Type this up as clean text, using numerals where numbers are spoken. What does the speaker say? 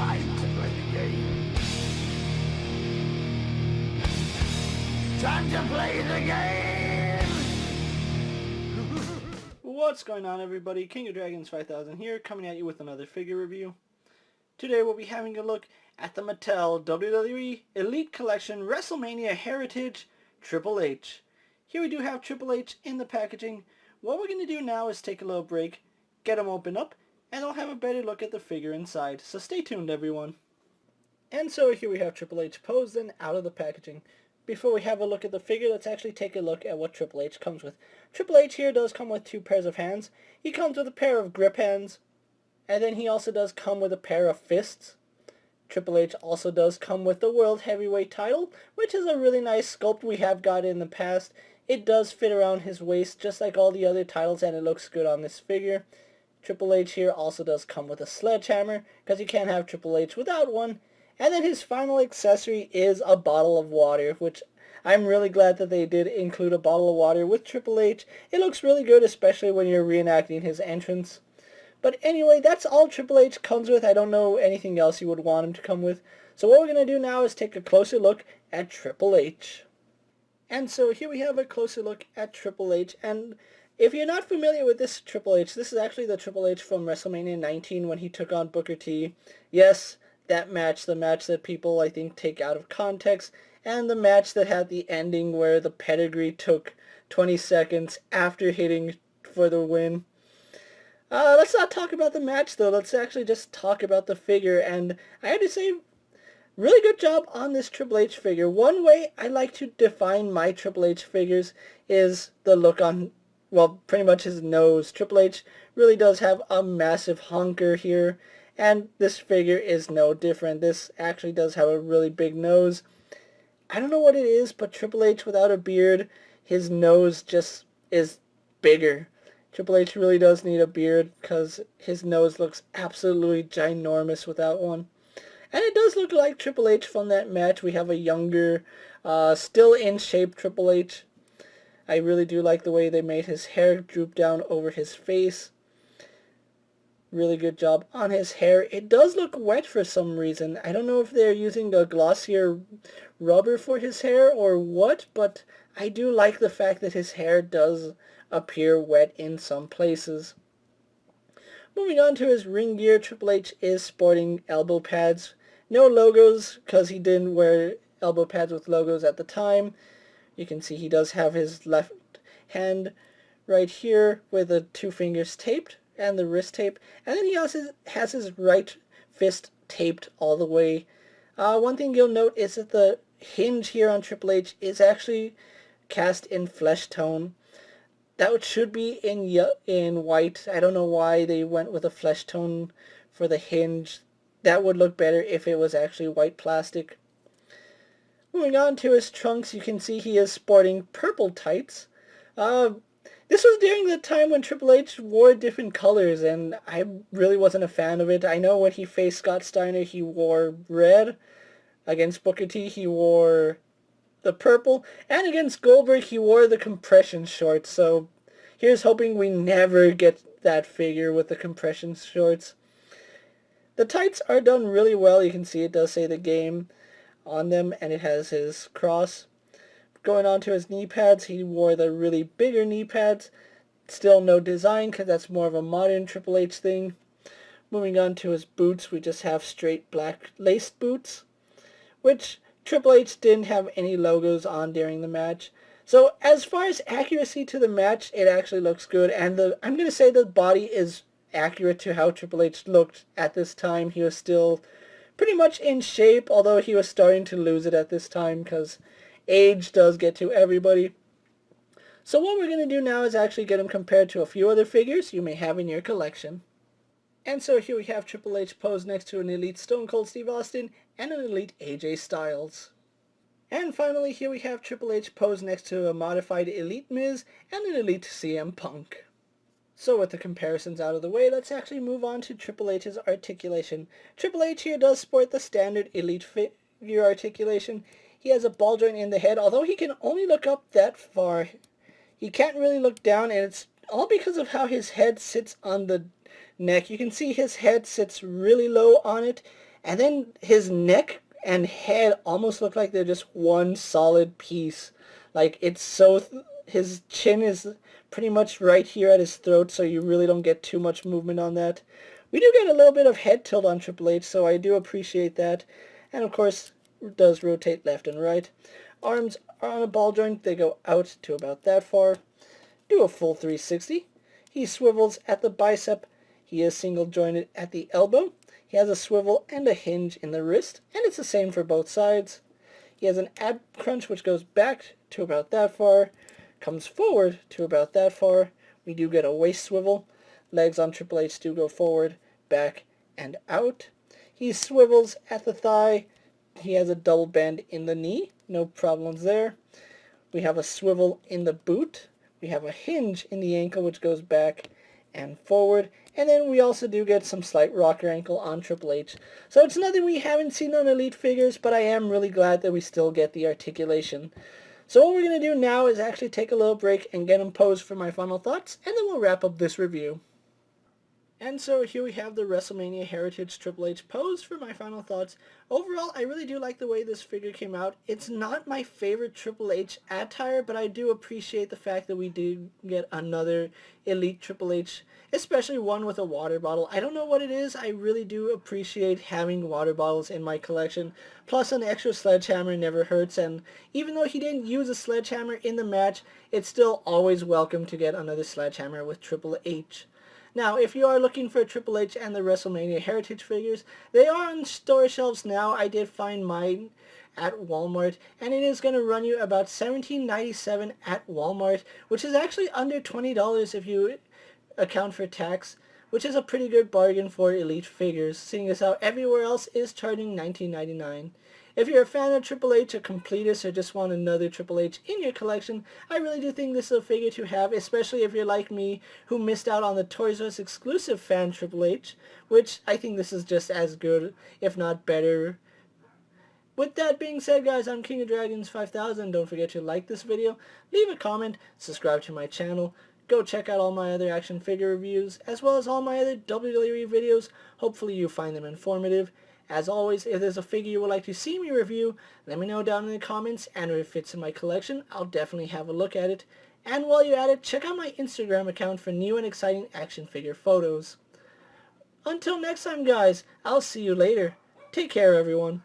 Time to play the game. Time to play the game! What's going on, everybody? King of Dragons 5000 here, coming at you with another figure review. Today we'll be having a look at the Mattel WWE Elite Collection Wrestlemania Heritage Triple H. Here we do have Triple H in the packaging. What we're going to do now is take a little break, get them open up, and I'll have a better look at the figure inside. So stay tuned, everyone. And so here we have Triple H posed and out of the packaging. Before we have a look at the figure, let's actually take a look at what Triple H comes with. Triple H here does come with 2 pairs of hands. He comes with a pair of grip hands, and then he also does come with a pair of fists. Triple H also does come with the World Heavyweight title, which is a really nice sculpt we have got in the past. It does fit around his waist just like all the other titles, and it looks good on this figure. Triple H here also does come with a sledgehammer, because you can't have Triple H without one. And then his final accessory is a bottle of water, which I'm really glad that they did include a bottle of water with Triple H. It looks really good, especially when you're reenacting his entrance. But anyway, that's all Triple H comes with. I don't know anything else you would want him to come with. So what we're going to do now is take a closer look at Triple H. And so here we have a closer look at Triple H. And if you're not familiar with this Triple H, this is actually the Triple H from WrestleMania 19 when he took on Booker T. Yes, that match, the match that people, I think, take out of context, and the match that had the ending where the pedigree took 20 seconds after hitting for the win. Let's not talk about the match, though. Let's actually just talk about the figure, and I have to say, really good job on this Triple H figure. One way I like to define my Triple H figures is the look on, well, pretty much his nose. Triple H really does have a massive honker here, and this figure is no different. This actually does have a really big nose. I don't know what it is, but Triple H without a beard, his nose just is bigger. Triple H really does need a beard because his nose looks absolutely ginormous without one. And it does look like Triple H from that match. We have a younger, still in shape Triple H. I really do like the way they made his hair droop down over his face. Really good job on his hair. It does look wet for some reason. I don't know if they're using the glossier rubber for his hair or what, but I do like the fact that his hair does appear wet in some places. Moving on to his ring gear, Triple H is sporting elbow pads. No logos, because he didn't wear elbow pads with logos at the time. You can see he does have his left hand right here with the 2 fingers taped and the wrist tape. And then he also has his right fist taped all the way. One thing you'll note is that the hinge here on Triple H is actually cast in flesh tone. That should be in white. I don't know why they went with a flesh tone for the hinge. That would look better if it was actually white plastic. Moving on to his trunks, you can see he is sporting purple tights. This was during the time when Triple H wore different colors, and I really wasn't a fan of it. I know when he faced Scott Steiner, he wore red. Against Booker T, he wore the purple. And against Goldberg, he wore the compression shorts. So here's hoping we never get that figure with the compression shorts. The tights are done really well. You can see it does say the game on them, and it has his cross. Going on to his knee pads, he wore the really bigger knee pads. Still no design, because that's more of a modern Triple H thing. Moving on to his boots, we just have straight black laced boots, which Triple H didn't have any logos on during the match. So as far as accuracy to the match, it actually looks good, and I'm going to say the body is accurate to how Triple H looked at this time. He was still pretty much in shape, although he was starting to lose it at this time because age does get to everybody. So what we're going to do now is actually get him compared to a few other figures you may have in your collection. And so here we have Triple H posed next to an Elite Stone Cold Steve Austin and an Elite AJ Styles. And finally here we have Triple H posed next to a modified Elite Miz and an Elite CM Punk. So with the comparisons out of the way, let's actually move on to Triple H's articulation. Triple H here does sport the standard Elite figure articulation. He has a ball joint in the head, although he can only look up that far. He can't really look down, and it's all because of how his head sits on the neck. You can see his head sits really low on it, And then his neck and head almost look like they're just one solid piece. Like it's so, his chin is pretty much right here at his throat, so you really don't get too much movement on that. We do get a little bit of head tilt on Triple H, so I do appreciate that. And of course, it does rotate left and right. Arms are on a ball joint. They go out to about that far. Do a full 360. He swivels at the bicep. He is single jointed at the elbow. He has a swivel and a hinge in the wrist, and it's the same for both sides. He has an ab crunch which goes back to about that far, comes forward to about that far. We do get a waist swivel. Legs on Triple H do go forward, back, and out. He swivels at the thigh. He has a double bend in the knee. No problems there. We have a swivel in the boot. We have a hinge in the ankle which goes back and forward. And then we also do get some slight rocker ankle on Triple H. So it's nothing we haven't seen on Elite figures, but I am really glad that we still get the articulation. So what we're going to do now is actually take a little break and get them posed for my final thoughts, and then we'll wrap up this review. And so here we have the WrestleMania Heritage Triple H pose for my final thoughts. Overall, I really do like the way this figure came out. It's not my favorite Triple H attire, but I do appreciate the fact that we did get another Elite Triple H, especially one with a water bottle. I don't know what it is. I really do appreciate having water bottles in my collection. Plus, an extra sledgehammer never hurts, and even though he didn't use a sledgehammer in the match, it's still always welcome to get another sledgehammer with Triple H. Now, if you are looking for Triple H and the WrestleMania Heritage figures, they are on store shelves now. I did find mine at Walmart, and it is going to run you about $17.97 at Walmart, which is actually under $20 if you account for tax, which is a pretty good bargain for Elite figures, seeing as how everywhere else is charging $19.99. If you're a fan of Triple H, a completist, or just want another Triple H in your collection, I really do think this is a figure to have, especially if you're like me, who missed out on the Toys R Us exclusive fan Triple H, which I think this is just as good, if not better. With that being said, guys, I'm King of Dragons 5000. Don't forget to like this video, leave a comment, subscribe to my channel, go check out all my other action figure reviews, as well as all my other WWE videos. Hopefully you find them informative. As always, if there's a figure you would like to see me review, let me know down in the comments, and if it fits in my collection, I'll definitely have a look at it. And while you're at it, check out my Instagram account for new and exciting action figure photos. Until next time, guys, I'll see you later. Take care, everyone.